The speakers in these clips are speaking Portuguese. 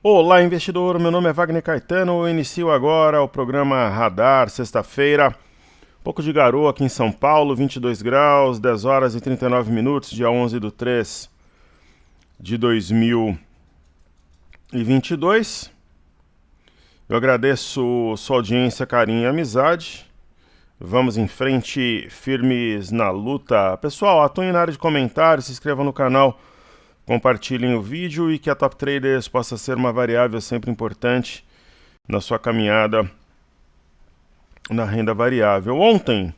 Olá, investidor. Meu nome é Wagner Caetano. Eu inicio agora o programa Radar, sexta-feira. Um pouco de garoa aqui em São Paulo, 22 graus, 10 horas e 39 minutos, dia 11 de 3 de 2022. Eu agradeço sua audiência, carinho e amizade. Vamos em frente, firmes na luta. Pessoal, atuem na área de comentários, se inscrevam no canal, compartilhem o vídeo e que a Top Traders possa ser uma variável sempre importante na sua caminhada na renda variável. Ontem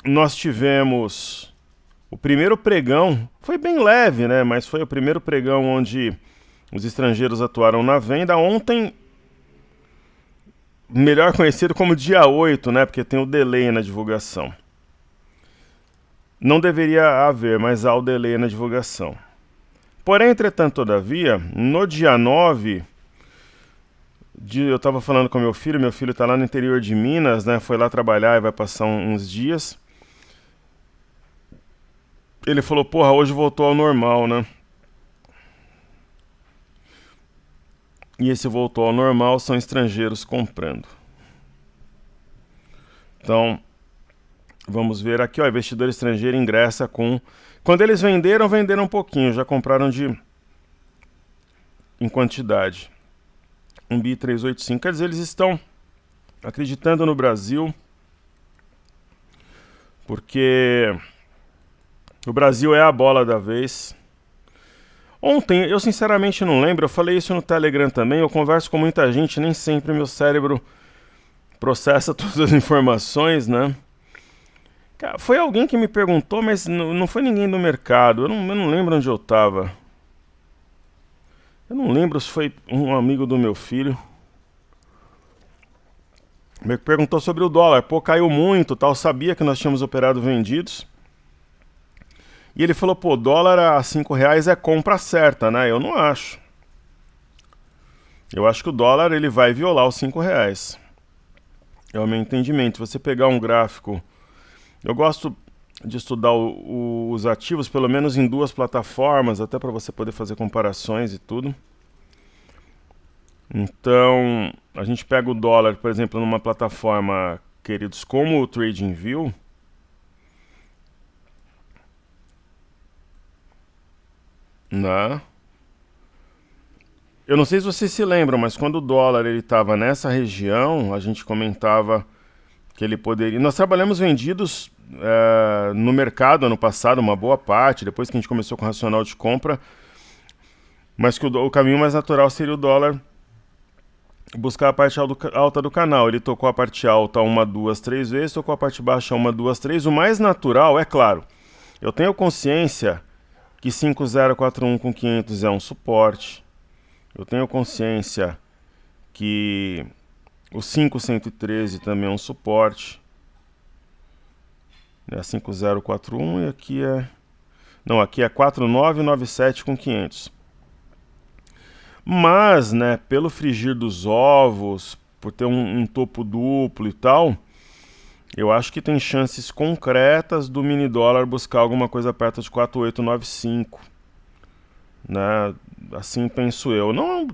nós tivemos o primeiro pregão, foi bem leve, né? Mas foi o primeiro pregão onde os estrangeiros atuaram na venda. Ontem, melhor conhecido como dia 8, né? Porque tem o delay na divulgação. Não deveria haver, mas há o delay na divulgação. Porém, entretanto, todavia, no dia 9, eu estava falando com meu filho está lá no interior de Minas, né? Foi lá trabalhar e vai passar uns dias. Ele falou, porra, hoje voltou ao normal, né? E esse voltou ao normal são estrangeiros comprando. Então, vamos ver aqui, ó, investidor estrangeiro ingressa com... Quando eles venderam um pouquinho, já compraram em quantidade. Um BI 385, quer dizer, eles estão acreditando no Brasil, porque o Brasil é a bola da vez. Ontem, eu sinceramente não lembro, eu falei isso no Telegram também, eu converso com muita gente, nem sempre meu cérebro processa todas as informações, né? Cara, foi alguém que me perguntou, mas não foi ninguém do mercado, eu não lembro onde eu tava. Eu não lembro se foi um amigo do meu filho. Me perguntou sobre o dólar, pô, caiu muito, tal, sabia que nós tínhamos operado vendidos. E ele falou, pô, dólar a R$5 é compra certa, né? Eu não acho. Eu acho que o dólar ele vai violar os R$5. É o meu entendimento. Se você pegar um gráfico... Eu gosto de estudar os ativos, pelo menos em duas plataformas, até para você poder fazer comparações e tudo. Então, a gente pega o dólar, por exemplo, numa plataforma, queridos, como o TradingView. Né? Eu não sei se vocês se lembram, mas quando o dólar ele estava nessa região, a gente comentava que ele poderia... Nós trabalhamos vendidos no mercado ano passado, uma boa parte, depois que a gente começou com o racional de compra, mas que o caminho mais natural seria o dólar buscar a parte alta do canal. Ele tocou a parte alta uma, duas, três vezes, tocou a parte baixa uma, duas, três. O mais natural, é claro, eu tenho consciência que 5041 com 500 é um suporte. Eu tenho consciência que o 5113 também é um suporte. É 5041 e aqui é... Não, aqui é 4997 com 500. Mas, né, pelo frigir dos ovos, por ter um topo duplo e tal, eu acho que tem chances concretas do mini dólar buscar alguma coisa perto de 4895. Né? Assim penso eu. Não,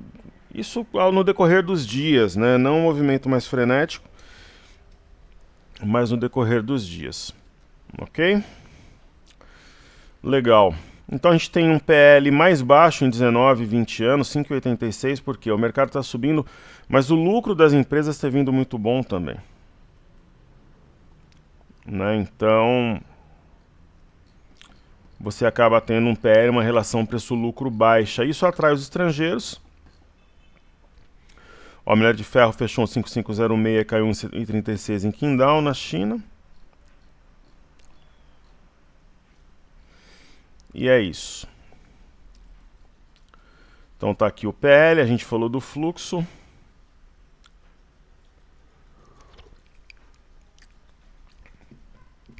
isso no decorrer dos dias, né? Não um movimento mais frenético, mas no decorrer dos dias. Ok? Legal. Então a gente tem um PL mais baixo em 19 e 20 anos, 5,86, porque o mercado está subindo, mas o lucro das empresas está vindo muito bom também. Né? Então, você acaba tendo um PL, uma relação preço-lucro baixa. Isso atrai os estrangeiros. O minério de ferro fechou um 5506, caiu 1,36 em Qingdao, na China. E é isso. Então tá aqui o PL, a gente falou do fluxo.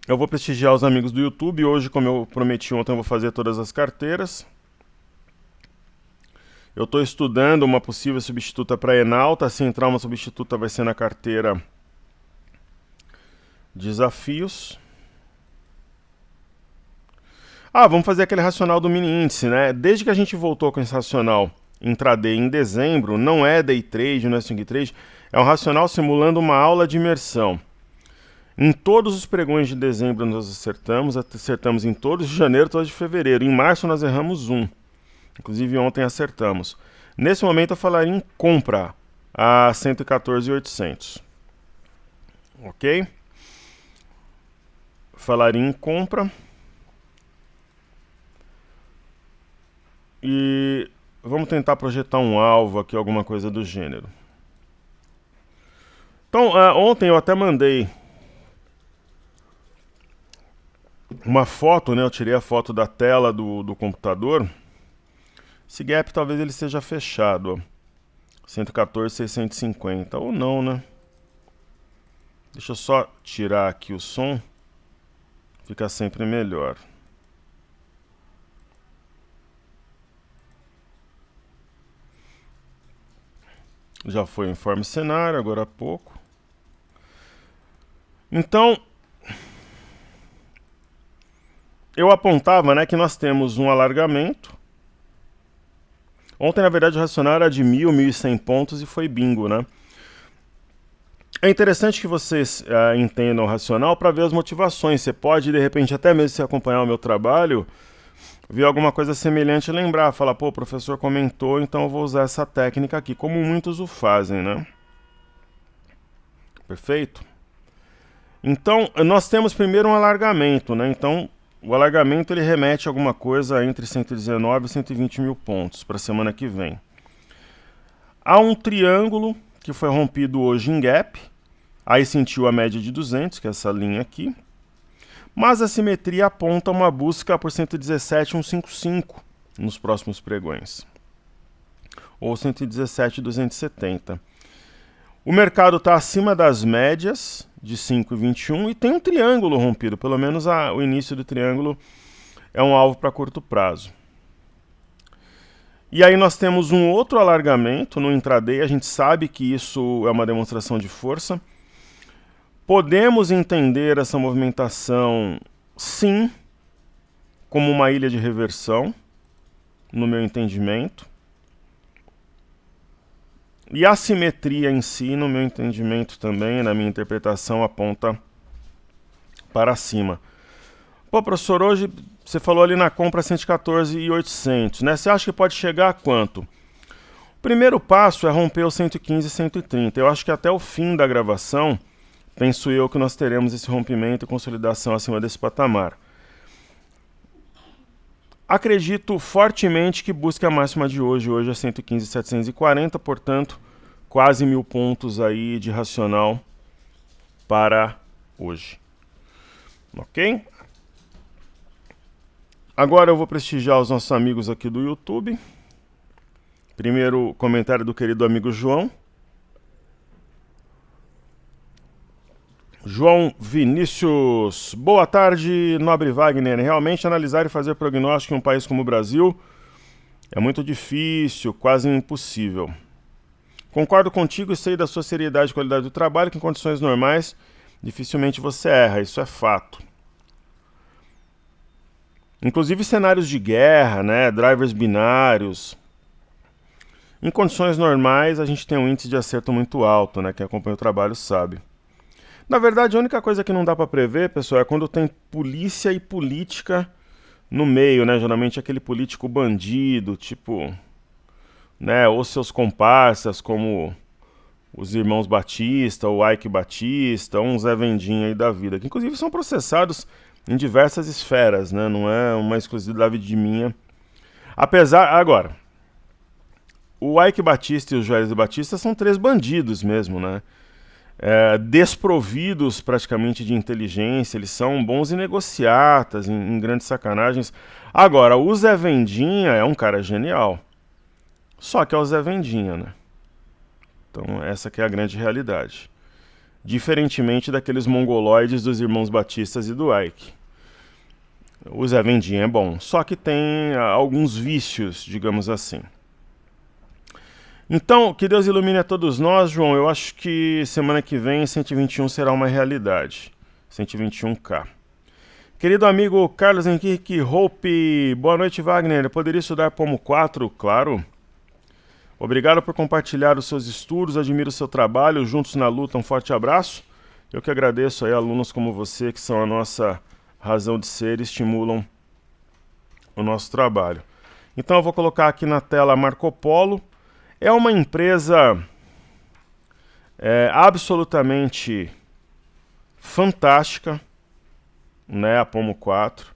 Eu vou prestigiar os amigos do YouTube. Hoje, como eu prometi ontem, eu vou fazer todas as carteiras. Eu estou estudando uma possível substituta para Enalta. Se entrar uma substituta, vai ser na carteira Desafios. Vamos fazer aquele racional do mini índice, né? Desde que a gente voltou com esse racional intraday em dezembro, não é day trade, não é swing trade, é um racional simulando uma aula de imersão. Em todos os pregões de dezembro nós acertamos em todos, de janeiro, todos de fevereiro. Em março nós erramos um, inclusive ontem acertamos. Nesse momento eu falaria em compra a 114.800, ok? Falaria em compra. E vamos tentar projetar um alvo aqui, alguma coisa do gênero. Então, ontem eu até mandei uma foto, né? Eu tirei a foto da tela do computador. Esse gap talvez ele seja fechado, ó. 114.650, ou não, né? Deixa eu só tirar aqui o som. Fica sempre melhor. Já foi o informe cenário, agora há pouco. Então, eu apontava, né, que nós temos um alargamento. Ontem, na verdade, o racional era de 1.100 pontos e foi bingo, né? É interessante que vocês entendam o racional para ver as motivações. Você pode, de repente, até mesmo se acompanhar o meu trabalho, ver alguma coisa semelhante e lembrar, falar, pô, o professor comentou, então eu vou usar essa técnica aqui, como muitos o fazem, né? Perfeito? Então, nós temos primeiro um alargamento, né? Então, o alargamento ele remete a alguma coisa entre 119 e 120 mil pontos para a semana que vem. Há um triângulo que foi rompido hoje em gap, aí sentiu a média de 200, que é essa linha aqui. Mas a simetria aponta uma busca por 117.155 nos próximos pregões. Ou 117.270. O mercado está acima das médias de 5,21 e tem um triângulo rompido. Pelo menos o início do triângulo é um alvo para curto prazo. E aí nós temos um outro alargamento no intraday. A gente sabe que isso é uma demonstração de força. Podemos entender essa movimentação, sim, como uma ilha de reversão, no meu entendimento. E a simetria em si, no meu entendimento também, na minha interpretação, aponta para cima. Pô, professor, hoje você falou ali na compra 114.800, né? Você acha que pode chegar a quanto? O primeiro passo é romper o 115 e 130. Eu acho que até o fim da gravação, penso eu que nós teremos esse rompimento e consolidação acima desse patamar. Acredito fortemente que busque a máxima de hoje. Hoje é 115.740, portanto, quase 1.000 pontos aí de racional para hoje. Ok? Agora eu vou prestigiar os nossos amigos aqui do YouTube. Primeiro comentário do querido amigo João. João Vinícius, boa tarde, nobre Wagner. Realmente analisar e fazer prognóstico em um país como o Brasil é muito difícil, quase impossível. Concordo contigo e sei da sua seriedade e qualidade do trabalho, que em condições normais dificilmente você erra, isso é fato. Inclusive cenários de guerra, né, drivers binários. Em condições normais a gente tem um índice de acerto muito alto, né, quem acompanha o trabalho sabe. Na verdade, a única coisa que não dá para prever, pessoal, é quando tem polícia e política no meio, né? Geralmente aquele político bandido, tipo, né? Ou seus comparsas, como os irmãos Batista, o Ike Batista, ou um Zé Vendinha aí da vida, que inclusive são processados em diversas esferas, né? Não é uma exclusividade de minha. Agora, o Ike Batista e o Joelis Batista são três bandidos mesmo, né? Desprovidos praticamente de inteligência, eles são bons em negociatas, em grandes sacanagens. Agora, o Zé Vendinha é um cara genial, só que é o Zé Vendinha, né? Então essa que é a grande realidade. Diferentemente daqueles mongoloides dos irmãos Batistas e do Ike. O Zé Vendinha é bom, só que tem alguns vícios, digamos assim. Então, que Deus ilumine a todos nós, João. Eu acho que semana que vem 121 será uma realidade. 121K. Querido amigo Carlos Henrique Hope, boa noite, Wagner. Eu poderia estudar Pomo 4? Claro. Obrigado por compartilhar os seus estudos, admiro o seu trabalho, juntos na luta, um forte abraço. Eu que agradeço aí alunos como você, que são a nossa razão de ser e estimulam o nosso trabalho. Então eu vou colocar aqui na tela Marco Polo. É uma empresa absolutamente fantástica, né, a Pomo 4.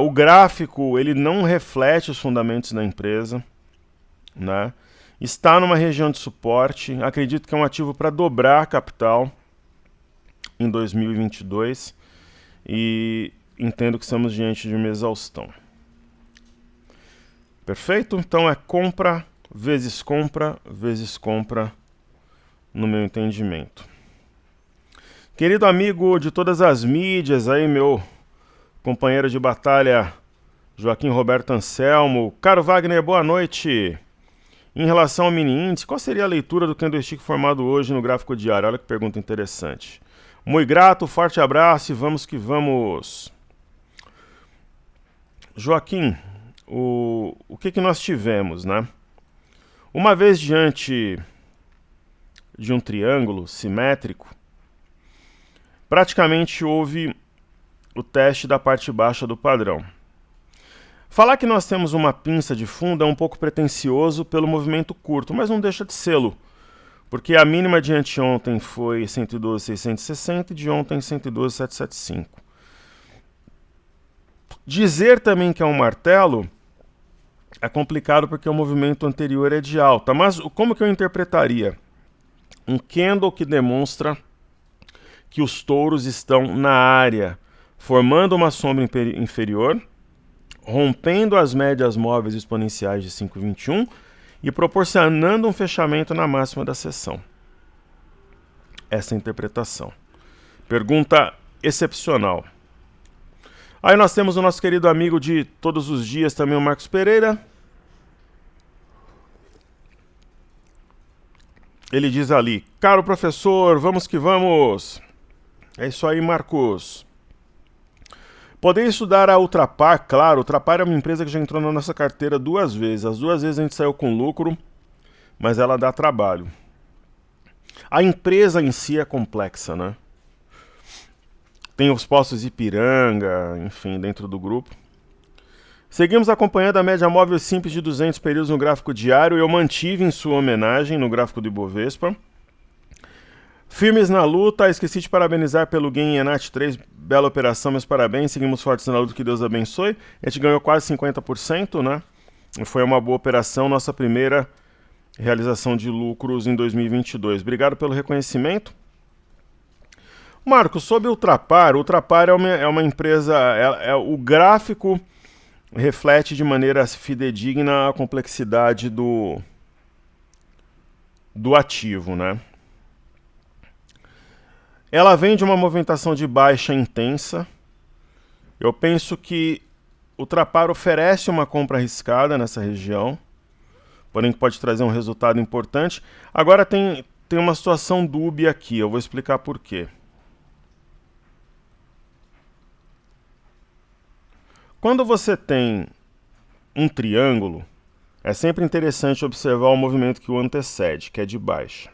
O gráfico ele não reflete os fundamentos da empresa, né? Está numa região de suporte, acredito que é um ativo para dobrar a capital em 2022 e entendo que estamos diante de uma exaustão. Perfeito? Então é compra vezes compra no meu entendimento. Querido amigo de todas as mídias, aí meu companheiro de batalha Joaquim Roberto Anselmo. Caro Wagner, boa noite. Em relação ao mini índice, qual seria a leitura do candlestick formado hoje no gráfico diário? Olha que pergunta interessante. Muito grato, forte abraço e vamos que vamos. Joaquim, o que nós tivemos, né? Uma vez diante de um triângulo simétrico, praticamente houve o teste da parte baixa do padrão. Falar que nós temos uma pinça de fundo é um pouco pretensioso pelo movimento curto, mas não deixa de sê-lo, porque a mínima de anteontem foi 112.660 e de ontem 112.775. Dizer também que é um martelo é complicado porque o movimento anterior é de alta, mas como que eu interpretaria? Um candle que demonstra que os touros estão na área, formando uma sombra inferior, rompendo as médias móveis exponenciais de 5,21 e proporcionando um fechamento na máxima da sessão. Essa é a interpretação. Pergunta excepcional. Aí nós temos o nosso querido amigo de todos os dias também, o Marcos Pereira. Ele diz ali, caro professor, vamos que vamos. É isso aí, Marcos. Poder estudar a Ultrapar, claro, Ultrapar é uma empresa que já entrou na nossa carteira 2 vezes. As 2 vezes a gente saiu com lucro, mas ela dá trabalho. A empresa em si é complexa, né? Tem os postos Ipiranga, enfim, dentro do grupo. Seguimos acompanhando a média móvel simples de 200 períodos no gráfico diário. Eu mantive em sua homenagem no gráfico do Ibovespa. Firmes na luta, esqueci de parabenizar pelo gain em Enat 3, bela operação, meus parabéns, seguimos fortes na luta, que Deus abençoe. A gente ganhou quase 50%, né? Foi uma boa operação, nossa primeira realização de lucros em 2022. Obrigado pelo reconhecimento. Marcos, sobre o Ultrapar, é uma empresa, o gráfico reflete de maneira fidedigna a complexidade do ativo, né? Ela vem de uma movimentação de baixa intensa. Eu penso que o Ultrapar oferece uma compra arriscada nessa região, porém que pode trazer um resultado importante. Agora tem uma situação dúbia aqui, eu vou explicar por quê. Quando você tem um triângulo, é sempre interessante observar o movimento que o antecede, que é de baixa.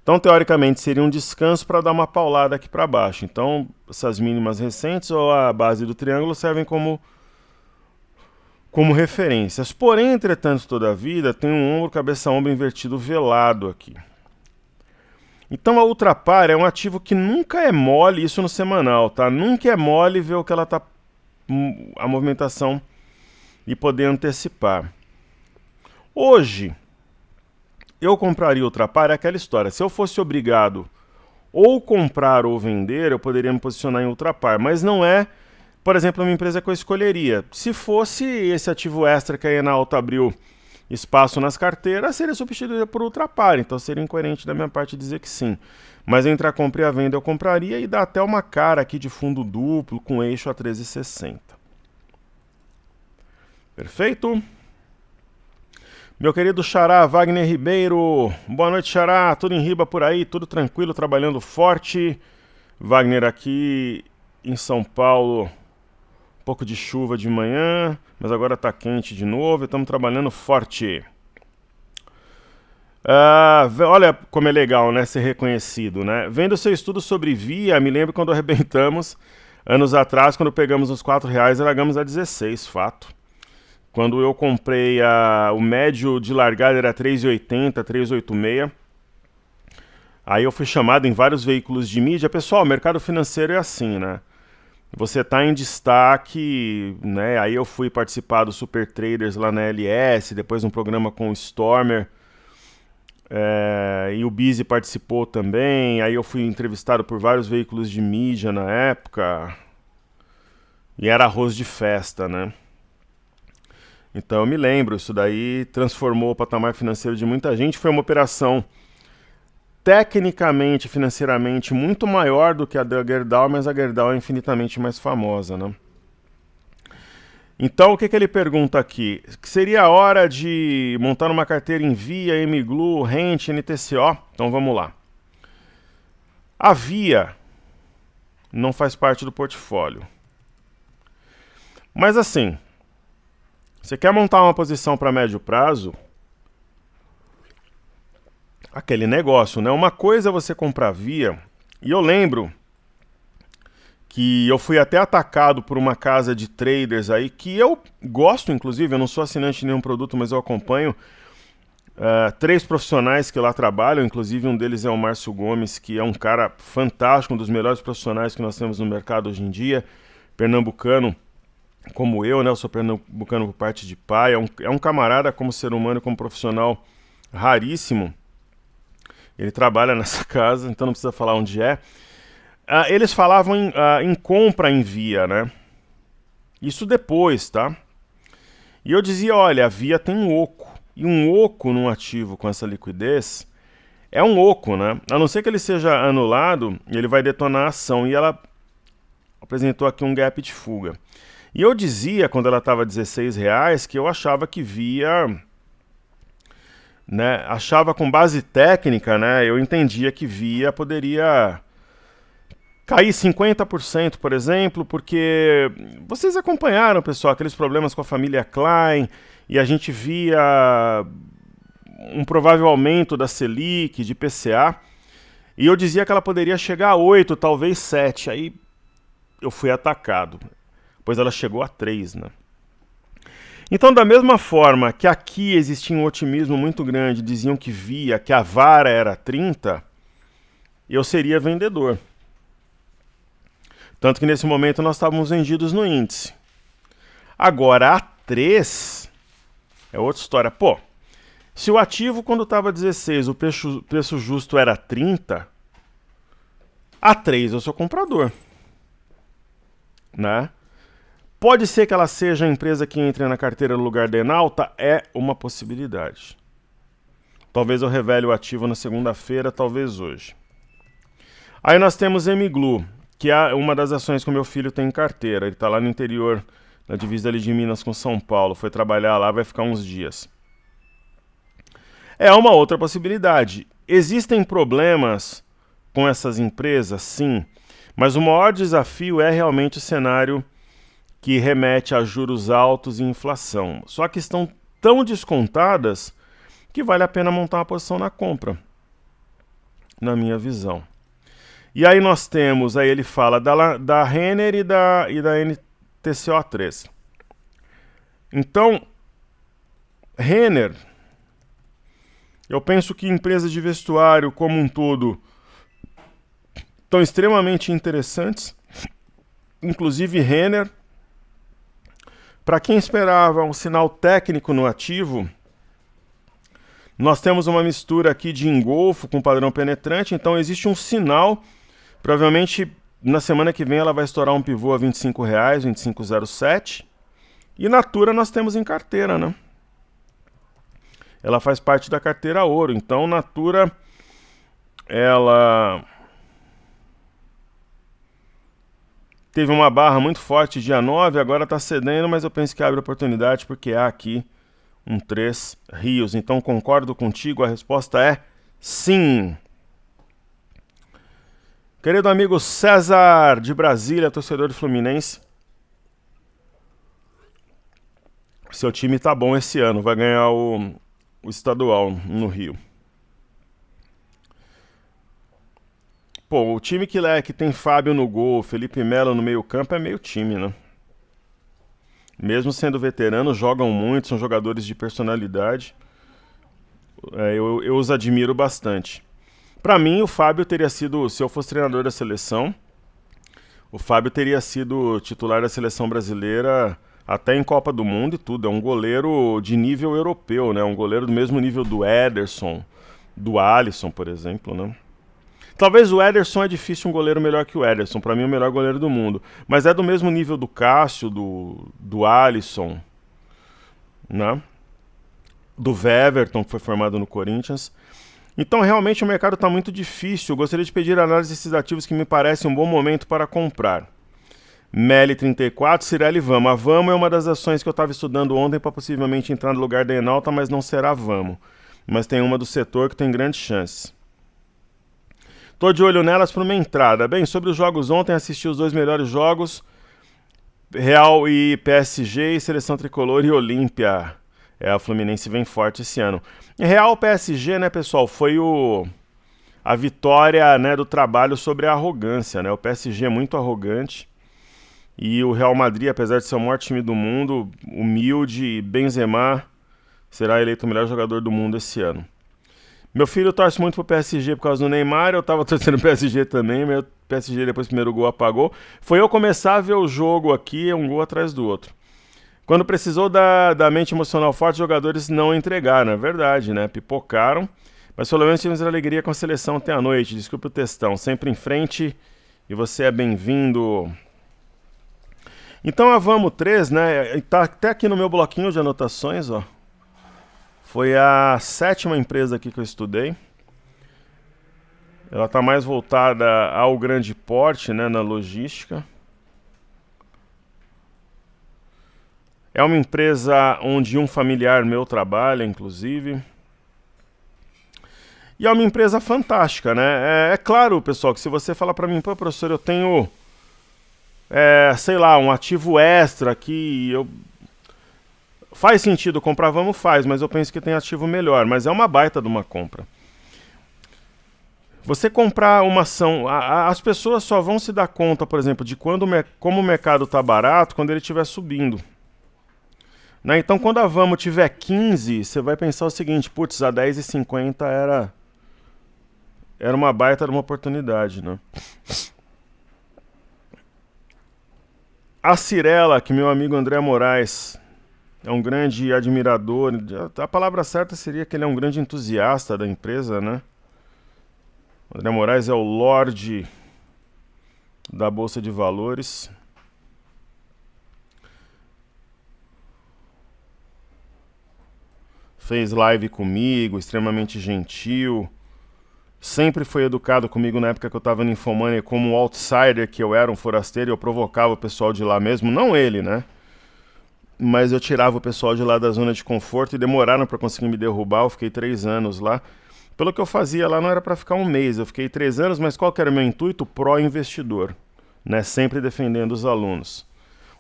Então, teoricamente, seria um descanso para dar uma paulada aqui para baixo. Então, essas mínimas recentes ou a base do triângulo servem como referências. Porém, entretanto, todavia, tem um ombro, cabeça-ombro invertido velado aqui. Então, a Ultrapar é um ativo que nunca é mole, isso no semanal, tá? Nunca é mole ver o que ela está, a movimentação e poder antecipar. Hoje, eu compraria Ultrapar, é aquela história. Se eu fosse obrigado ou comprar ou vender, eu poderia me posicionar em Ultrapar. Mas não é, por exemplo, uma empresa que eu escolheria. Se fosse esse ativo extra que a Enalta abriu espaço nas carteiras, seria substituída por Ultrapar. Então seria incoerente da minha parte dizer que sim. Mas entre a compra e a venda eu compraria e dá até uma cara aqui de fundo duplo com eixo a 13,60. Perfeito? Meu querido Xará, Wagner Ribeiro. Boa noite, Xará. Tudo em riba por aí, tudo tranquilo, trabalhando forte. Wagner, aqui em São Paulo, um pouco de chuva de manhã, mas agora está quente de novo e estamos trabalhando forte. Olha como é legal, né, ser reconhecido, né? Vendo seu estudo sobre via, me lembro quando arrebentamos, anos atrás, quando pegamos uns R$4 e largamos a 16, fato. Quando eu comprei o médio de largada era 3,80, 3,86. Aí eu fui chamado em vários veículos de mídia. Pessoal, o mercado financeiro é assim, né? Você está em destaque, né? Aí eu fui participar do Super Traders lá na LS, depois um programa com o Stormer. E o Bizzy participou também. Aí eu fui entrevistado por vários veículos de mídia na época. E era arroz de festa, né? Então eu me lembro, isso daí transformou o patamar financeiro de muita gente. Foi uma operação tecnicamente, financeiramente, muito maior do que a da Gerdau, mas a Gerdau é infinitamente mais famosa, né? Então, o que ele pergunta aqui? Que seria a hora de montar uma carteira em Via, MGLU, Rent, NTCO? Então, vamos lá. A Via não faz parte do portfólio. Mas assim, você quer montar uma posição para médio prazo? Aquele negócio, né? Uma coisa é você comprar Via, e eu lembro que eu fui até atacado por uma casa de traders aí, que eu gosto, inclusive, eu não sou assinante de nenhum produto, mas eu acompanho 3 profissionais que lá trabalham, inclusive um deles é o Márcio Gomes, que é um cara fantástico, um dos melhores profissionais que nós temos no mercado hoje em dia, pernambucano, como eu, né? Eu sou pernambucano por parte de pai, é um camarada como ser humano, como profissional raríssimo. Ele trabalha nessa casa, então não precisa falar onde é. Eles falavam em compra em Via, né? Isso depois, tá? E eu dizia, olha, a Via tem um oco. E um oco num ativo com essa liquidez é um oco, né? A não ser que ele seja anulado, ele vai detonar a ação. E ela apresentou aqui um gap de fuga. E eu dizia, quando ela estava R$16, que eu achava que Via... né, achava com base técnica, né? Eu entendia que Via poderia... cair 50%, por exemplo, porque vocês acompanharam, pessoal, aqueles problemas com a família Klein, e a gente via um provável aumento da Selic, de PCA, e eu dizia que ela poderia chegar a 8, talvez 7, aí eu fui atacado, pois ela chegou a 3, né? Então, da mesma forma que aqui existia um otimismo muito grande, diziam que Via, que a vara era 30, eu seria vendedor. Tanto que nesse momento nós estávamos vendidos no índice. Agora, a 3 é outra história. Pô, se o ativo quando estava 16, o preço justo era 30, a 3 eu sou comprador. Né? Pode ser que ela seja a empresa que entre na carteira no lugar da Enalta? É uma possibilidade. Talvez eu revele o ativo na segunda-feira, talvez hoje. Aí nós temos MGLU, que é uma das ações que o meu filho tem em carteira. Ele está lá no interior, na divisa ali de Minas com São Paulo. Foi trabalhar lá, vai ficar uns dias. É uma outra possibilidade. Existem problemas com essas empresas? Sim. Mas o maior desafio é realmente o cenário que remete a juros altos e inflação. Só que estão tão descontadas que vale a pena montar uma posição na compra, na minha visão. E aí nós temos, aí ele fala da Renner e da NTCO3. Então, Renner, eu penso que empresas de vestuário como um todo estão extremamente interessantes, inclusive Renner. Para quem esperava um sinal técnico no ativo, nós temos uma mistura aqui de engolfo com padrão penetrante, então existe um sinal. Provavelmente na semana que vem ela vai estourar um pivô a R$25, 25,07. E Natura nós temos em carteira, né? Ela faz parte da carteira ouro. Então Natura, ela teve uma barra muito forte dia 9, agora está cedendo, mas eu penso que abre oportunidade porque há aqui um 3 rios. Então concordo contigo, a resposta é sim. Querido amigo César de Brasília, torcedor do Fluminense. Seu time tá bom esse ano, vai ganhar o estadual no Rio. Pô, o time que tem Fábio no gol, Felipe Melo no meio campo é meio time, né? Mesmo sendo veteranos, jogam muito, são jogadores de personalidade. Eu os admiro bastante. Pra mim, o Fábio teria sido, se eu fosse treinador da seleção, o Fábio teria sido titular da seleção brasileira até em Copa do Mundo e tudo. É um goleiro de nível europeu, né? Um goleiro do mesmo nível do Ederson, do Alisson, por exemplo, né? Talvez o Ederson é difícil um goleiro melhor que o Ederson. Pra mim, é o melhor goleiro do mundo. Mas é do mesmo nível do Cássio, do Alisson, né? Do Weverton, que foi formado no Corinthians. Então, realmente, o mercado está muito difícil. Eu gostaria de pedir análise desses ativos que me parecem um bom momento para comprar. Meli 34, Cirela e Vamo. A Vamo é uma das ações que eu estava estudando ontem para possivelmente entrar no lugar da Enalta, mas não será a Vamo. Mas tem uma do setor que tem grandes chances. Estou de olho nelas para uma entrada. Bem, sobre os jogos ontem, assisti os 2 melhores jogos. Real e PSG, e Seleção Tricolor e Olímpia. A Fluminense vem forte esse ano. Real PSG, né, pessoal, foi a vitória, né, do trabalho sobre a arrogância, né? O PSG é muito arrogante e o Real Madrid, apesar de ser o maior time do mundo, humilde, Benzema será eleito o melhor jogador do mundo esse ano. Meu filho torce muito pro PSG por causa do Neymar, eu tava torcendo pro PSG também, mas o PSG depois do primeiro gol apagou. Foi eu começar a ver o jogo aqui, um gol atrás do outro. Quando precisou da mente emocional forte, os jogadores não entregaram, é verdade, né? Pipocaram, mas pelo menos tivemos alegria com a seleção até a noite. Desculpe o textão, sempre em frente e você é bem-vindo. Então a Vamo 3, né? Tá até aqui no meu bloquinho de anotações, ó. Foi a 7ª empresa aqui que eu estudei. Ela tá mais voltada ao grande porte, né? Na logística. É uma empresa onde um familiar meu trabalha, inclusive. E é uma empresa fantástica, né? É claro, pessoal, que se você falar para mim, pô, professor, eu tenho, sei lá, um ativo extra que faz sentido comprar, vamos, faz, mas eu penso que tem ativo melhor. Mas é uma baita de uma compra. Você comprar uma ação, as pessoas só vão se dar conta, por exemplo, de como o mercado está barato quando ele estiver subindo. Né? Então, quando a Vamo tiver 15, você vai pensar o seguinte, putz, a 10,50 era uma baita de uma oportunidade, né? A Cirela, que meu amigo André Moraes é um grande admirador, a palavra certa seria que ele é um grande entusiasta da empresa, né? O André Moraes é o Lorde da Bolsa de Valores. Fez live comigo, extremamente gentil. Sempre foi educado comigo na época que eu estava no Infomania como um outsider, que eu era um forasteiro e eu provocava o pessoal de lá mesmo. Não ele, né? Mas eu tirava o pessoal de lá da zona de conforto e demoraram para conseguir me derrubar. Eu fiquei 3 anos lá. Pelo que eu fazia lá não era para ficar um mês. Eu fiquei 3 anos, mas qual que era o meu intuito? Pró-investidor, né? Sempre defendendo os alunos.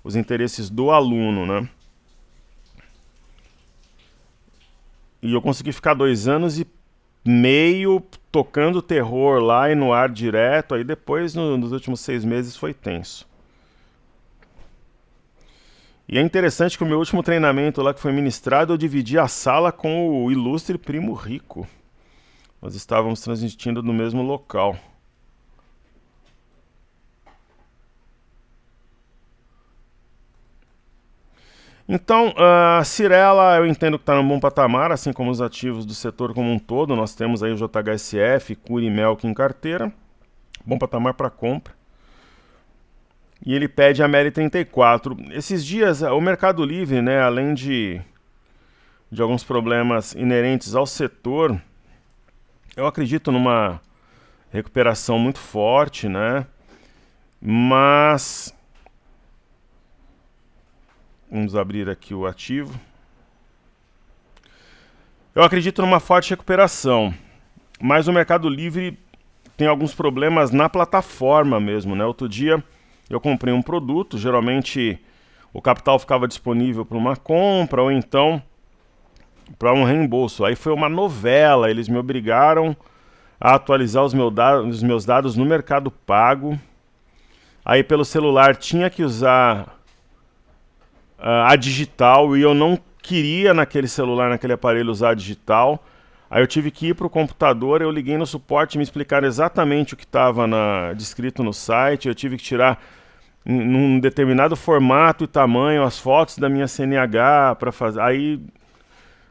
Os interesses do aluno, né? E eu consegui ficar 2 anos e meio tocando terror lá e no ar direto. Aí depois, nos últimos 6 meses, foi tenso. E é interessante que o meu último treinamento lá que foi ministrado, eu dividi a sala com o ilustre Primo Rico. Nós estávamos transmitindo no mesmo local. Então, a Cirela eu entendo que está num bom patamar, assim como os ativos do setor como um todo. Nós temos aí o JHSF, Cury e Melk em carteira. Bom patamar para compra. E ele pede a Meli 34. Esses dias, o Mercado Livre, né, além de alguns problemas inerentes ao setor, eu acredito numa recuperação muito forte, né? Mas vamos abrir aqui o ativo. Eu acredito numa forte recuperação, mas o Mercado Livre tem alguns problemas na plataforma mesmo, né? Outro dia eu comprei um produto, geralmente o capital ficava disponível para uma compra ou então para um reembolso. Aí foi uma novela, eles me obrigaram a atualizar os meus dados no Mercado Pago. Aí pelo celular tinha que usar a digital e eu não queria naquele celular, naquele aparelho usar a digital. Aí eu tive que ir para o computador, eu liguei no suporte e me explicaram exatamente o que estava descrito no site. Eu tive que tirar num determinado formato e tamanho as fotos da minha CNH para fazer. Aí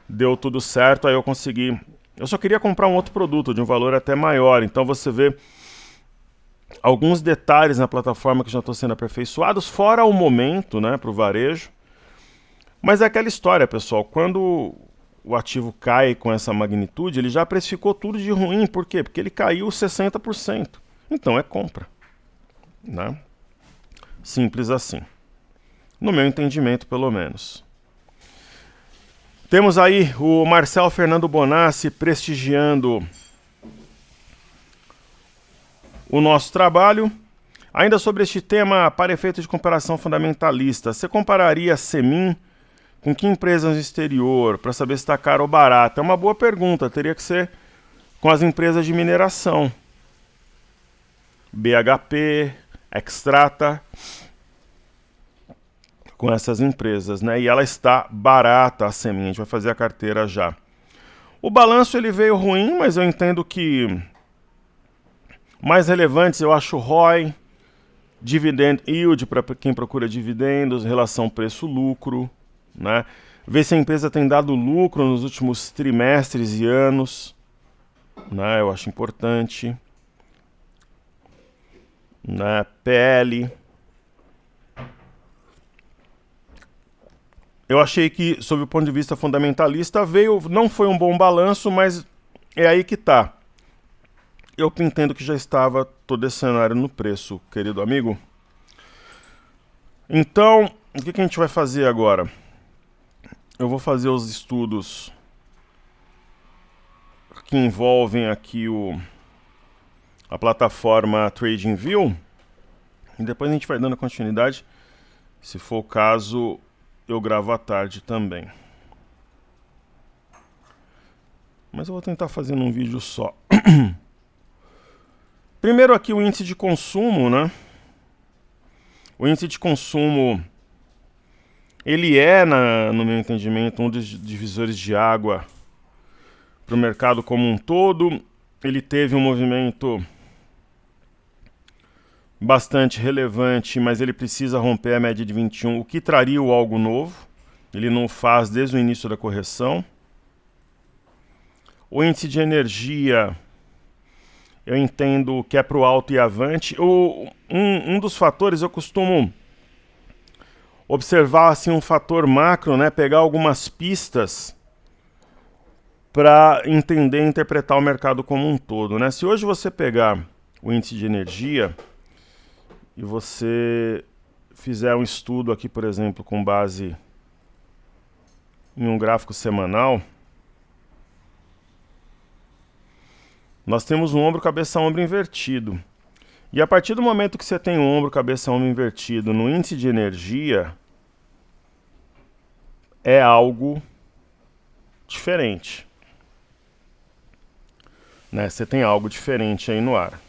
deu tudo certo, aí eu consegui. Eu só queria comprar um outro produto de um valor até maior, então você vê alguns detalhes na plataforma que já estão sendo aperfeiçoados, fora o momento, né, para o varejo. Mas é aquela história, pessoal, quando o ativo cai com essa magnitude, ele já precificou tudo de ruim. Por quê? Porque ele caiu 60%. Então é compra, né? Simples assim. No meu entendimento, pelo menos. Temos aí o Marcel Fernando Bonassi prestigiando o nosso trabalho. Ainda sobre este tema, para efeito de comparação fundamentalista, você compararia a Semin com que empresas no exterior para saber se está caro ou barato? É uma boa pergunta, teria que ser com as empresas de mineração. BHP, Extrata, com essas empresas, né? E ela está barata, a Semin, a gente vai fazer a carteira já. O balanço ele veio ruim, mas eu entendo que mais relevantes eu acho ROI, Dividend Yield para quem procura dividendos, relação preço-lucro, né? Ver se a empresa tem dado lucro nos últimos trimestres e anos, né? Eu acho importante, né? PL. Eu achei que, sob o ponto de vista fundamentalista, não foi um bom balanço, mas é aí que tá. Eu entendo que já estava todo esse cenário no preço, querido amigo. Então, o que a gente vai fazer agora? Eu vou fazer os estudos que envolvem aqui a plataforma TradingView e depois a gente vai dando continuidade. Se for o caso, eu gravo à tarde também. Mas eu vou tentar fazer num vídeo só. Primeiro aqui o índice de consumo, né? O índice de consumo, ele é, no meu entendimento, um dos divisores de água para o mercado como um todo. Ele teve um movimento bastante relevante, mas ele precisa romper a média de 21, o que traria algo novo. Ele não faz desde o início da correção. O índice de energia, eu entendo que é para o alto e avante. Um dos fatores, eu costumo observar assim, um fator macro, né? Pegar algumas pistas para entender e interpretar o mercado como um todo, né? Se hoje você pegar o índice de energia e você fizer um estudo aqui, por exemplo, com base em um gráfico semanal, nós temos um ombro, cabeça, ombro invertido. E a partir do momento que você tem um ombro, cabeça, ombro invertido no índice de energia, é algo diferente. Né? Você tem algo diferente aí no ar.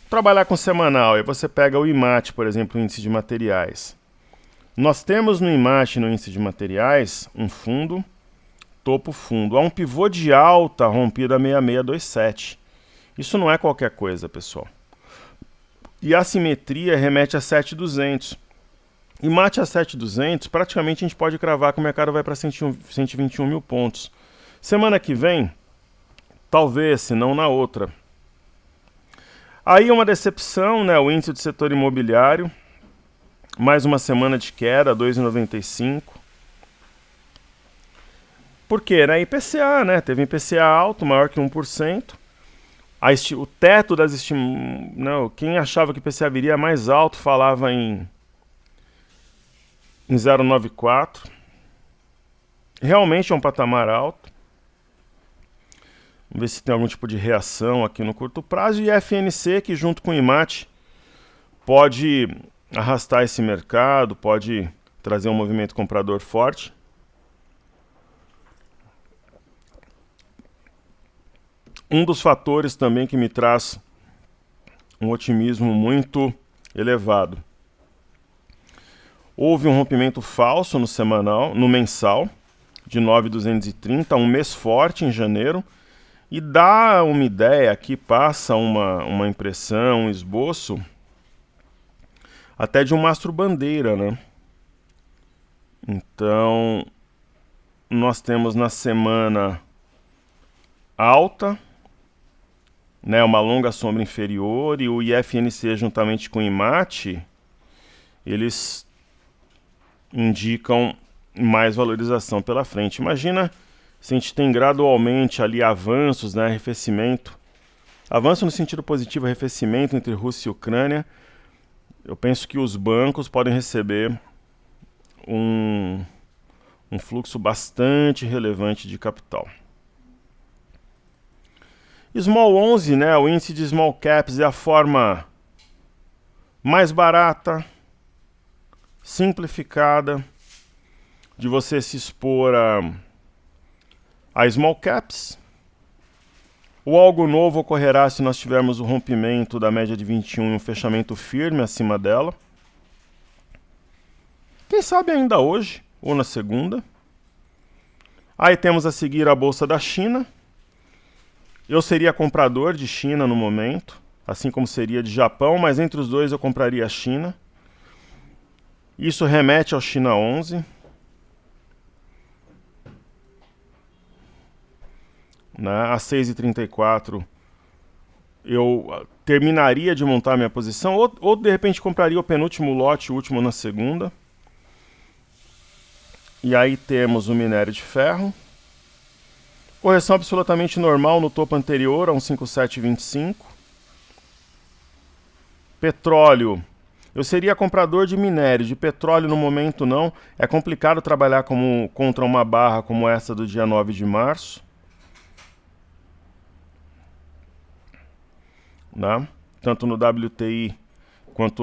Trabalhar com semanal, aí você pega o IMAT, por exemplo, o índice de materiais. Nós temos no IMAT, no índice de materiais, um fundo, topo fundo. Há um pivô de alta rompido a 6627. Isso não é qualquer coisa, pessoal. E a simetria remete a 7200. IMAT a 7200, praticamente a gente pode cravar que o mercado vai para 121 mil pontos. Semana que vem, talvez, se não na outra. Aí uma decepção, né? O índice do setor imobiliário, mais uma semana de queda, 2,95. Por quê? Né? IPCA, né? Teve IPCA alto, maior que 1%. O teto das estimativas... Não, quem achava que o IPCA viria mais alto falava em 0,94. Realmente é um patamar alto. Vamos ver se tem algum tipo de reação aqui no curto prazo. E FNC, que junto com o IMAT pode arrastar esse mercado, pode trazer um movimento comprador forte. Um dos fatores também que me traz um otimismo muito elevado. Houve um rompimento falso no mensal, de 9.230, um mês forte em janeiro, e dá uma ideia aqui, passa uma impressão, um esboço, até de um mastro bandeira, né? Então, nós temos na semana alta, né, uma longa sombra inferior, e o IFNC juntamente com o IMAT, eles indicam mais valorização pela frente. Imagina se a gente tem gradualmente ali avanços, né, arrefecimento. Avanço no sentido positivo, arrefecimento entre Rússia e Ucrânia. Eu penso que os bancos podem receber um fluxo bastante relevante de capital. Small 11, né, o índice de small caps é a forma mais barata, simplificada, de você se expor a small caps. O algo novo ocorrerá se nós tivermos o rompimento da média de 21 e um fechamento firme acima dela. Quem sabe ainda hoje ou na segunda. Aí temos a seguir a Bolsa da China. Eu seria comprador de China no momento, assim como seria de Japão, mas entre os dois eu compraria a China. Isso remete ao China 11. A 6,34 eu terminaria de montar minha posição, ou de repente compraria o penúltimo lote, o último na segunda. E aí temos o minério de ferro. Correção absolutamente normal no topo anterior, a 1,5725. Petróleo. Eu seria comprador de minério, de petróleo no momento não. É complicado trabalhar contra uma barra como essa do dia 9 de março. Né? Tanto no WTI, quanto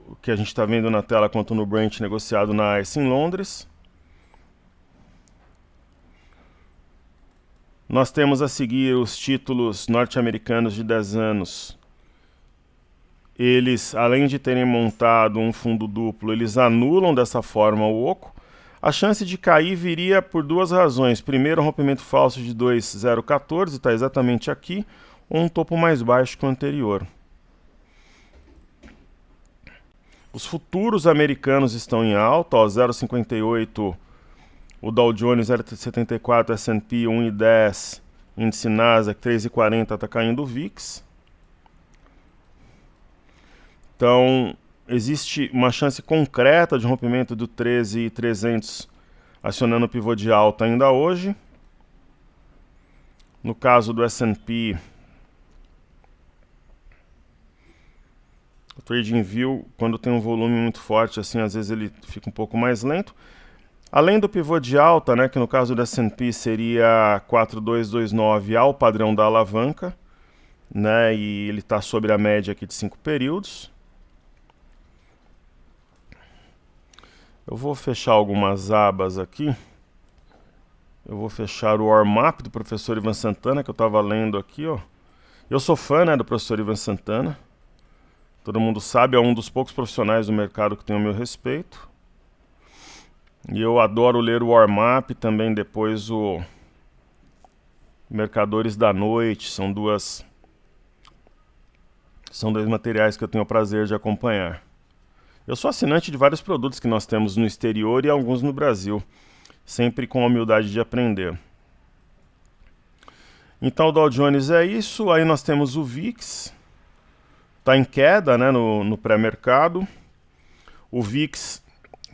o que a gente está vendo na tela, quanto no Brent negociado na ICE em Londres. Nós temos a seguir os títulos norte-americanos de 10 anos. Eles, além de terem montado um fundo duplo, eles anulam dessa forma o oco. A chance de cair viria por duas razões. Primeiro, o rompimento falso de 2,014, está exatamente aqui, ou um topo mais baixo que o anterior. Os futuros americanos estão em alta, 0,58 o Dow Jones, 0,74 S&P, 1,10 índice Nasdaq, 3,40 está caindo o VIX. Então, existe uma chance concreta de rompimento do 13.300 acionando o pivô de alta ainda hoje. No caso do S&P, o TradingView, quando tem um volume muito forte, assim, às vezes ele fica um pouco mais lento. Além do pivô de alta, né, que no caso do S&P seria 4,229 ao padrão da alavanca, né, e ele está sobre a média aqui de 5 períodos. Eu vou fechar algumas abas aqui. Eu vou fechar o warm-up do professor Ivan Santana, que eu estava lendo aqui, ó. Eu sou fã, né, do professor Ivan Santana. Todo mundo sabe, é um dos poucos profissionais do mercado que tem o meu respeito. E eu adoro ler o warm-up, também depois o Mercadores da Noite. São dois materiais que eu tenho o prazer de acompanhar. Eu sou assinante de vários produtos que nós temos no exterior e alguns no Brasil, sempre com a humildade de aprender. Então o Dow Jones é isso, aí nós temos o VIX, está em queda, né, no pré-mercado. O VIX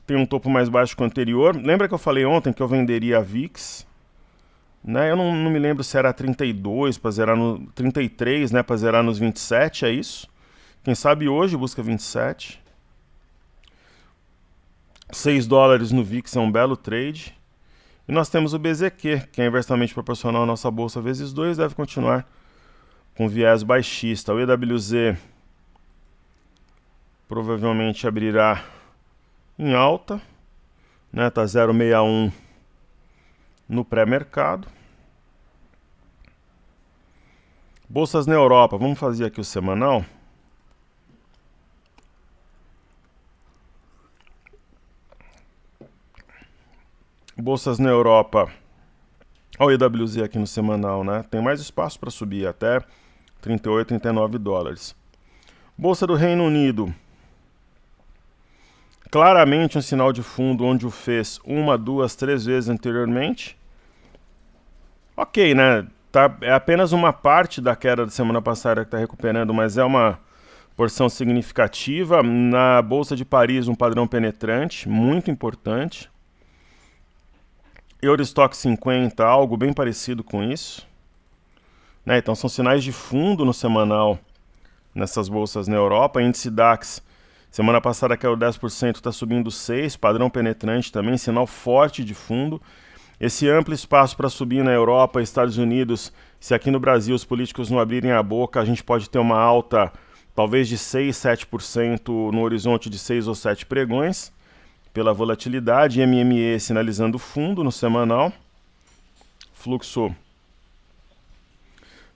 tem um topo mais baixo que o anterior. Lembra que eu falei ontem que eu venderia a VIX? Né? Eu não me lembro se era 32 para zerar no 33, né, para zerar nos 27, é isso? Quem sabe hoje busca 27. 6 dólares no VIX é um belo trade. E nós temos o BZQ, que é inversamente proporcional à nossa bolsa vezes 2, deve continuar com viés baixista. O EWZ provavelmente abrirá em alta, né? Tá 0,61 no pré-mercado. Bolsas na Europa, vamos fazer aqui o semanal. Bolsas na Europa, olha o EWZ aqui no semanal, né? Tem mais espaço para subir, até 38, 39 dólares. Bolsa do Reino Unido, claramente um sinal de fundo onde o fez 1, 2, 3 vezes anteriormente. Ok, né? É apenas uma parte da queda da semana passada que está recuperando, mas é uma porção significativa. Na Bolsa de Paris, um padrão penetrante, muito importante. Eurostock 50, algo bem parecido com isso. Né? Então são sinais de fundo no semanal nessas bolsas na Europa. Índice DAX, semana passada caiu 10%, está subindo 6%, padrão penetrante também, sinal forte de fundo. Esse amplo espaço para subir na Europa e Estados Unidos, se aqui no Brasil os políticos não abrirem a boca, a gente pode ter uma alta talvez de 6, 7% no horizonte de 6 ou 7 pregões, pela volatilidade. MME sinalizando fundo no semanal. Fluxo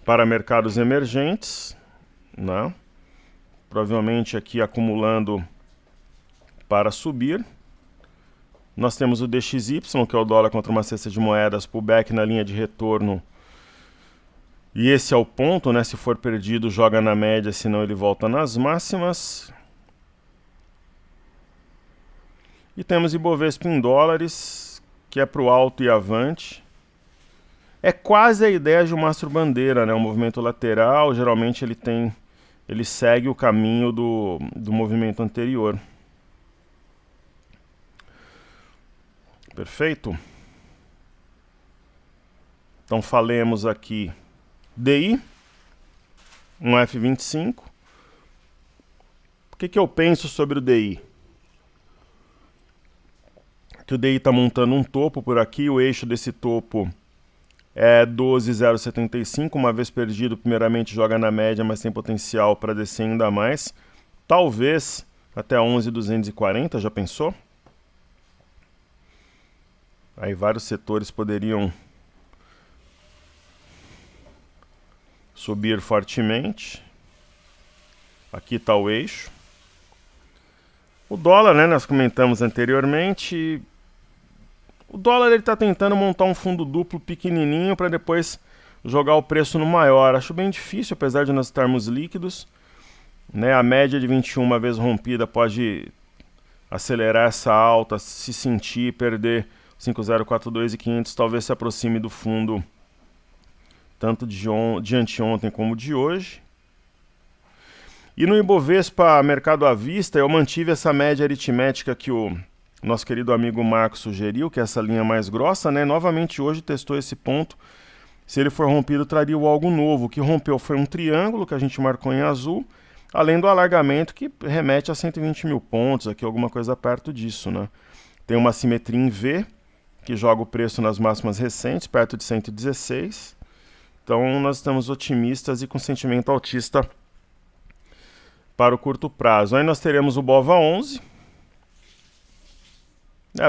para mercados emergentes, né? Provavelmente aqui acumulando para subir. Nós temos o DXY, que é o dólar contra uma cesta de moedas, pullback na linha de retorno. E esse é o ponto, né? Se for perdido, joga na média, senão ele volta nas máximas. E temos Ibovespa em dólares, que é para o alto e avante. É quase a ideia de um mastro bandeira, né? Um movimento lateral, geralmente ele segue o caminho do movimento anterior. Perfeito? Então falemos aqui DI, um F25. O que eu penso sobre o DI? Que o DI está montando um topo por aqui, o eixo desse topo é 12,075, uma vez perdido, primeiramente joga na média, mas tem potencial para descer ainda mais. Talvez até 11,240, já pensou? Aí vários setores poderiam subir fortemente. Aqui está o eixo. O dólar, né, nós comentamos anteriormente. O dólar está tentando montar um fundo duplo pequenininho para depois jogar o preço no maior. Acho bem difícil, apesar de nós estarmos líquidos. Né, a média de 21, uma vez rompida, pode acelerar essa alta, se sentir, perder 5042 e 500, talvez se aproxime do fundo tanto de anteontem como de hoje. E no Ibovespa mercado à vista, eu mantive essa média aritmética que o nosso querido amigo Marco sugeriu, que é essa linha mais grossa, né? Novamente hoje testou esse ponto. Se ele for rompido, traria algo novo. O que rompeu foi um triângulo que a gente marcou em azul, além do alargamento que remete a 120 mil pontos, aqui alguma coisa perto disso, né? Tem uma simetria em V, que joga o preço nas máximas recentes, perto de 116. Então nós estamos otimistas e com sentimento altista para o curto prazo. Aí nós teremos o BOVA11.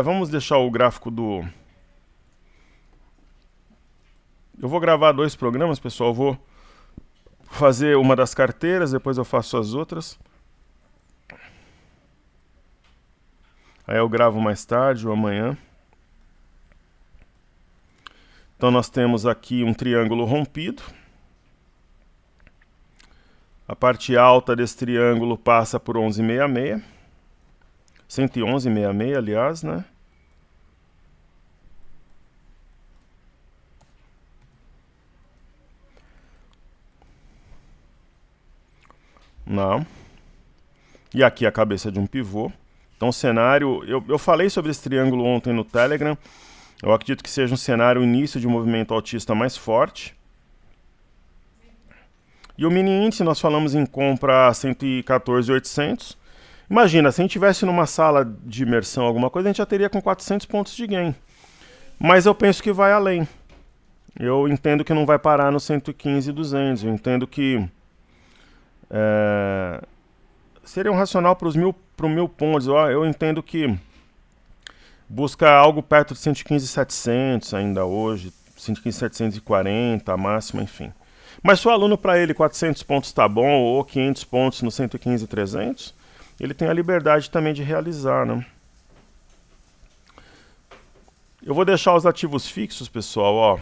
Vamos deixar o gráfico do... Eu vou gravar 2 programas, pessoal. Eu vou fazer uma das carteiras, depois eu faço as outras. Aí eu gravo mais tarde ou amanhã. Então nós temos aqui um triângulo rompido. A parte alta desse triângulo passa por 11,66. 111,66, aliás, né? Não. E aqui a cabeça de um pivô. Então o cenário... Eu falei sobre esse triângulo ontem no Telegram. Eu acredito que seja um cenário início de um movimento altista mais forte. E o mini índice nós falamos em compra a 114.800. Imagina, se a gente estivesse numa sala de imersão, alguma coisa, a gente já teria com 400 pontos de gain. Mas eu penso que vai além. Eu entendo que não vai parar no 115,200. Eu entendo que seria um racional para os 1.000 pontos. Eu entendo que busca algo perto de 115,700 ainda hoje, 115,740, a máxima, enfim. Mas se o aluno, para ele, 400 pontos está bom, ou 500 pontos no 115,300, ele tem a liberdade também de realizar, né? Eu vou deixar os ativos fixos, pessoal, ó.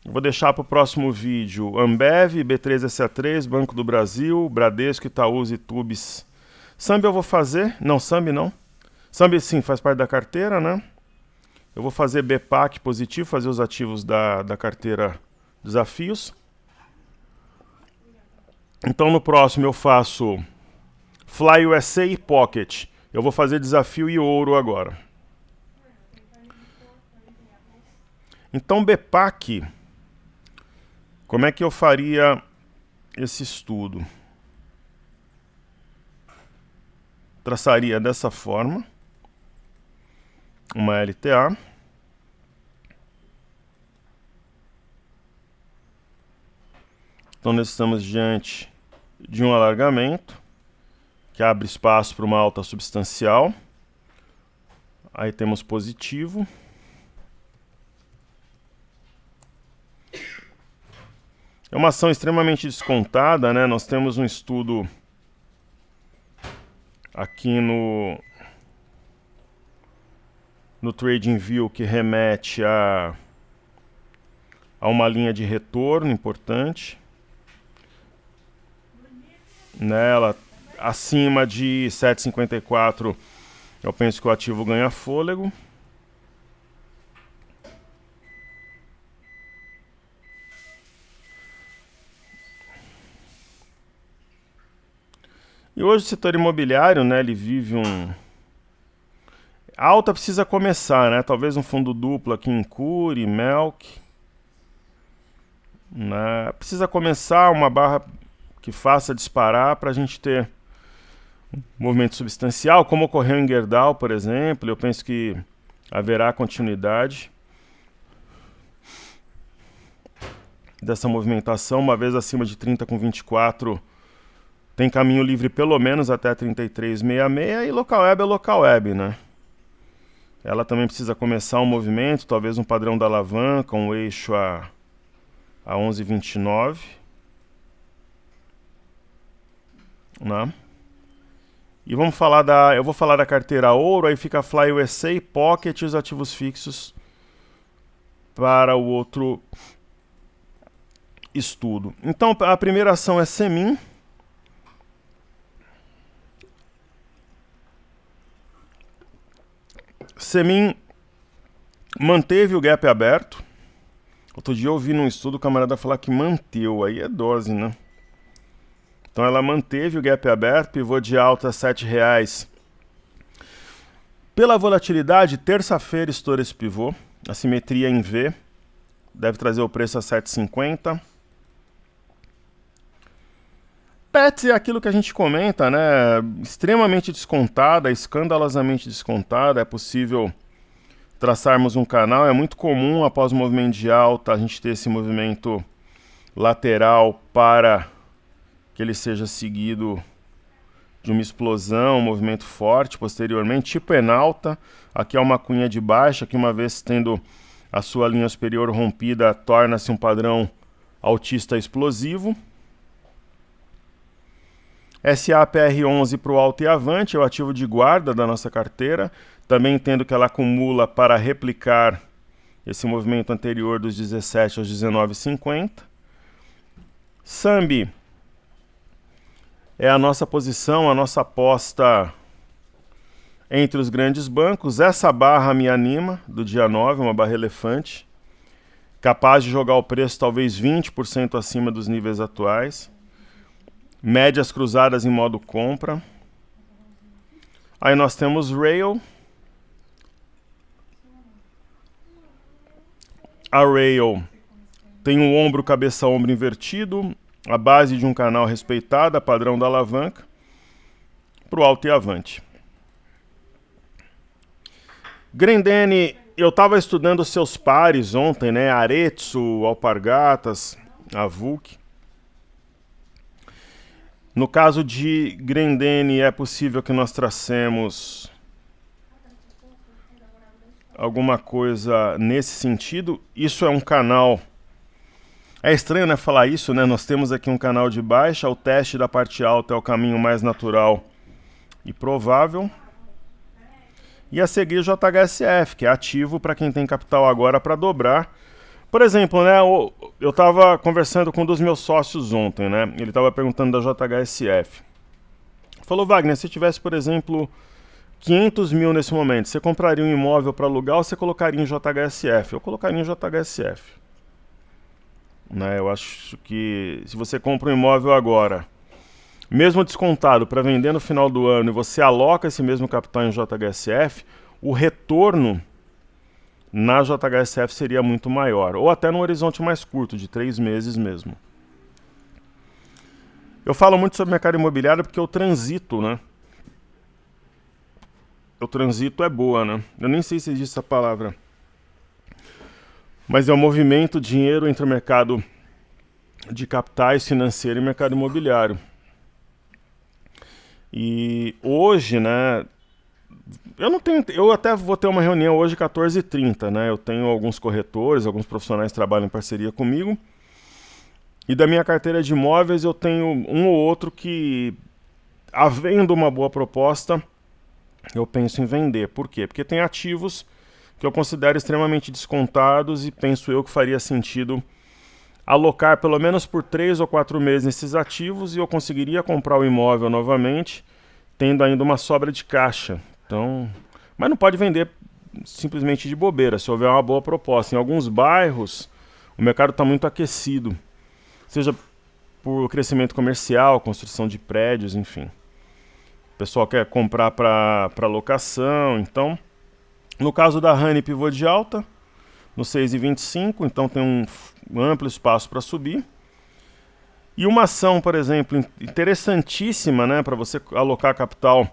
Eu vou deixar para o próximo vídeo Ambev, B3SA3, Banco do Brasil, Bradesco, Itaúsa e Tubes. Sambi eu vou fazer, não, Sambi não. Sambi sim, faz parte da carteira, né? Eu vou fazer BPAC positivo, fazer os ativos da carteira desafios. Então no próximo eu faço Fly USA e Pocket. Eu vou fazer desafio e ouro agora. Então BPAC, como é que eu faria esse estudo? Traçaria dessa forma uma LTA. Então nós estamos diante de um alargamento que abre espaço para uma alta substancial. Aí temos positivo. É uma ação extremamente descontada, né? Nós temos um estudo aqui no TradingView que remete a uma linha de retorno importante. Nela, acima de 7,54, eu penso que o ativo ganha fôlego. E hoje o setor imobiliário, né, ele vive A alta precisa começar, né? Talvez um fundo duplo aqui em Cury, Melk. Né? Precisa começar uma barra que faça disparar para a gente ter um movimento substancial, como ocorreu em Gerdau, por exemplo. Eu penso que haverá continuidade dessa movimentação, uma vez acima de 30,24, tem caminho livre pelo menos até 33,66 e local web é local web, né? Ela também precisa começar um movimento, talvez um padrão da alavanca, um eixo a 11,29. Né? E eu vou falar da carteira ouro, aí fica Fly USA, Pocket e os ativos fixos para o outro estudo. Então a primeira ação é Semin. Semin manteve o gap aberto. Outro dia eu ouvi num estudo o camarada falar que manteve, aí é dose, né? Então ela manteve o gap aberto, pivô de alta R$ 7,00. Pela volatilidade, terça-feira estoura esse pivô, assimetria em V, deve trazer o preço a 7,50. Pets é aquilo que a gente comenta, né? Extremamente descontada, escandalosamente descontada. É possível traçarmos um canal. É muito comum, após o movimento de alta, a gente ter esse movimento lateral para que ele seja seguido de uma explosão, um movimento forte posteriormente, tipo Enalta. Aqui é uma cunha de baixa, que uma vez tendo a sua linha superior rompida, torna-se um padrão altista explosivo. SAPR11 para o alto e avante, é o ativo de guarda da nossa carteira. Também entendo que ela acumula para replicar esse movimento anterior dos 17 aos 19,50. Sambi é a nossa posição, a nossa aposta entre os grandes bancos. Essa barra me anima, do dia 9, uma barra elefante, capaz de jogar o preço talvez 20% acima dos níveis atuais. Médias cruzadas em modo compra. Aí nós temos Rail. A Rail tem um ombro, cabeça, ombro invertido, a base de um canal respeitada, padrão da alavanca, para o alto e avante. Grendene Eu estava estudando seus pares ontem, né? Aretsu, Alpargatas, Avuk. No caso de Grendene, é possível que nós tracemos alguma coisa nesse sentido. Isso é um canal... É estranho, né, falar isso, né? Nós temos aqui um canal de baixa, o teste da parte alta é o caminho mais natural e provável. E a seguir o JHSF, que é ativo para quem tem capital agora para dobrar. Por exemplo, né, eu estava conversando com um dos meus sócios ontem, né? Ele estava perguntando da JHSF. Falou, Wagner, se tivesse, por exemplo, 500 mil nesse momento, você compraria um imóvel para alugar ou você colocaria em JHSF? Eu colocaria em JHSF. Né, eu acho que se você compra um imóvel agora, mesmo descontado para vender no final do ano, e você aloca esse mesmo capital em JHSF, o retorno na JHSF seria muito maior, ou até num horizonte mais curto, de 3 meses mesmo. Eu falo muito sobre mercado imobiliário porque eu transito, né? O transito é boa, né? Eu nem sei se existe essa palavra. Mas é o movimento, dinheiro entre o mercado de capitais financeiro e mercado imobiliário. E hoje, né, eu até vou ter uma reunião hoje 14h30, né? Eu tenho alguns corretores, alguns profissionais que trabalham em parceria comigo. E da minha carteira de imóveis eu tenho um ou outro que, havendo uma boa proposta, eu penso em vender. Por quê? Porque tem ativos que eu considero extremamente descontados e penso eu que faria sentido alocar pelo menos por 3 ou 4 meses nesses ativos e eu conseguiria comprar o imóvel novamente, tendo ainda uma sobra de caixa. Então, mas não pode vender simplesmente de bobeira, se houver uma boa proposta. Em alguns bairros, o mercado está muito aquecido, seja por crescimento comercial, construção de prédios, enfim. O pessoal quer comprar para locação, então... No caso da Honey, pivô de alta, no 6,25, então tem um amplo espaço para subir. E uma ação, por exemplo, interessantíssima, né, para você alocar capital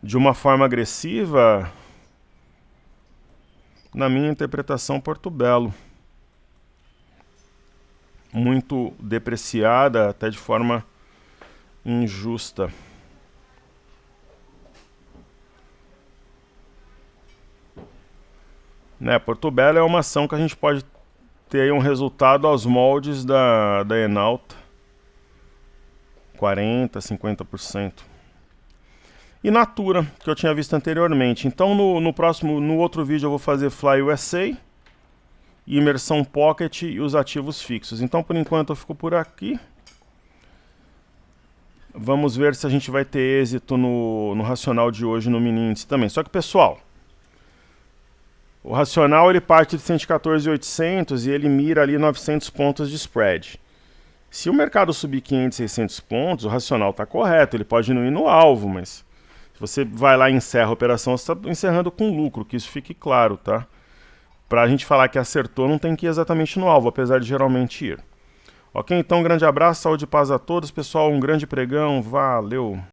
de uma forma agressiva, na minha interpretação, Porto Belo. Muito depreciada, até de forma injusta. Né, Porto Belo é uma ação que a gente pode ter um resultado aos moldes da Enalta, 40%, 50%. E Natura, que eu tinha visto anteriormente. Então no outro vídeo eu vou fazer Fly USA, Imersão Pocket e os ativos fixos. Então por enquanto eu fico por aqui. Vamos ver se a gente vai ter êxito no racional de hoje no mini índice também. Só que pessoal, o racional ele parte de 114.800 e ele mira ali 900 pontos de spread. Se o mercado subir 500, 600 pontos, o racional está correto, ele pode não ir no alvo, mas se você vai lá e encerra a operação, você está encerrando com lucro, que isso fique claro, tá? Para a gente falar que acertou, não tem que ir exatamente no alvo, apesar de geralmente ir. Ok? Então um grande abraço, saúde e paz a todos, pessoal, um grande pregão, valeu!